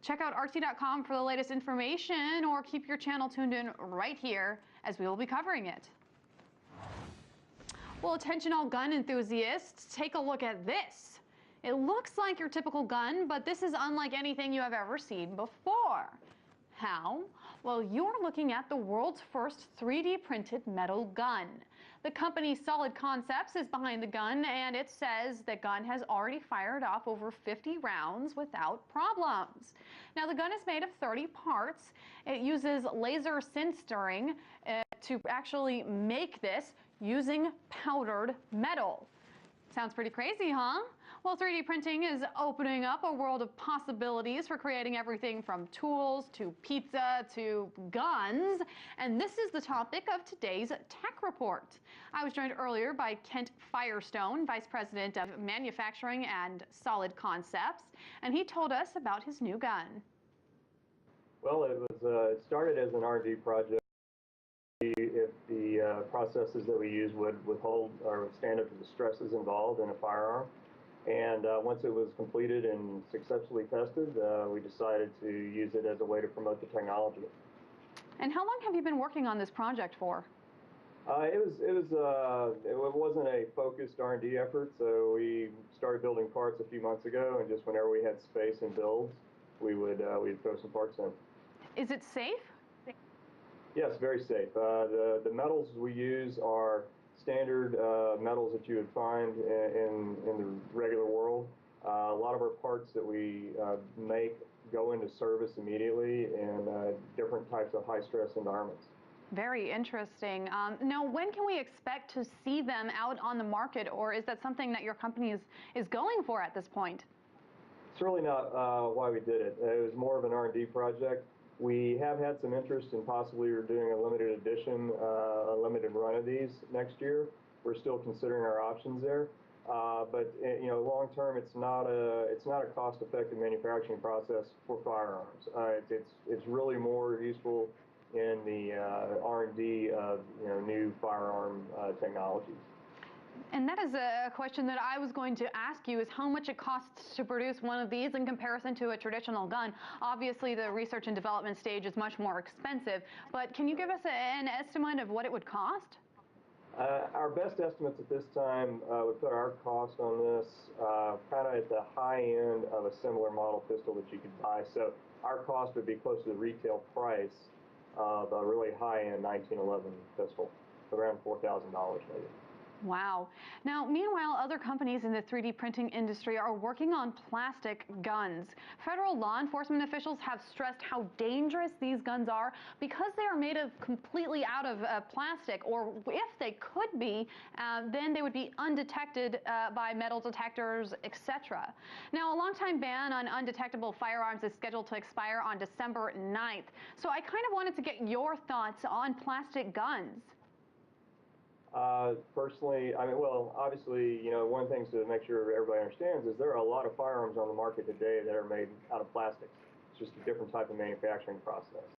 Check out RT.com for the latest information, or keep your channel tuned in right here as we will be covering it. Well, attention all gun enthusiasts, take a look at this. It looks like your typical gun, but this is unlike anything you have ever seen before. How? Well, you're looking at the world's first 3D printed metal gun. The company Solid Concepts is behind the gun, and it says the gun has already fired off over 50 rounds without problems. Now, the gun is made of 30 parts. It uses laser sintering to actually make this using powdered metal. Sounds pretty crazy, huh? Well, 3D printing is opening up a world of possibilities for creating everything from tools to pizza to guns. And this is the topic of today's Tech Report. I was joined earlier by Kent Firestone, Vice President of Manufacturing and Solid Concepts, and he told us about his new gun. Well, it started as an R&D project. If the processes that we use would withhold or stand up to the stresses involved in a firearm. And once it was completed and successfully tested, we decided to use it as a way to promote the technology. And how long have you been working on this project for? It wasn't a focused R&D effort, so we started building parts a few months ago, and just whenever we had space and builds, we'd throw some parts in. Is it safe? Yes, very safe. The metals we use are standard metals that you would find in the regular world. A lot of our parts that we make go into service immediately in different types of high-stress environments. Very interesting. Now, when can we expect to see them out on the market, or is that something that your company is going for at this point? It's really not why we did it. It was more of an R&D project. We have had some interest in possibly doing a limited edition, a limited run of these next year. We're still considering our options there, but long term, it's not a cost-effective manufacturing process for firearms. It's really more useful in the R&D of new firearm technologies. And that is a question that I was going to ask you, is how much it costs to produce one of these in comparison to a traditional gun. Obviously, the research and development stage is much more expensive, but can you give us an estimate of what it would cost? Our best estimates at this time would put our cost on this kind of at the high end of a similar model pistol that you could buy. So our cost would be close to the retail price of a really high-end 1911 pistol, around $4,000 maybe. Wow. Now, meanwhile, other companies in the 3D printing industry are working on plastic guns. Federal law enforcement officials have stressed how dangerous these guns are because they are made of completely out of plastic, or if they could be, then they would be undetected by metal detectors, etc. Now, a longtime ban on undetectable firearms is scheduled to expire on December 9th. So I kind of wanted to get your thoughts on plastic guns. Personally, obviously, one of the things to make sure everybody understands is there are a lot of firearms on the market today that are made out of plastics. It's just a different type of manufacturing process.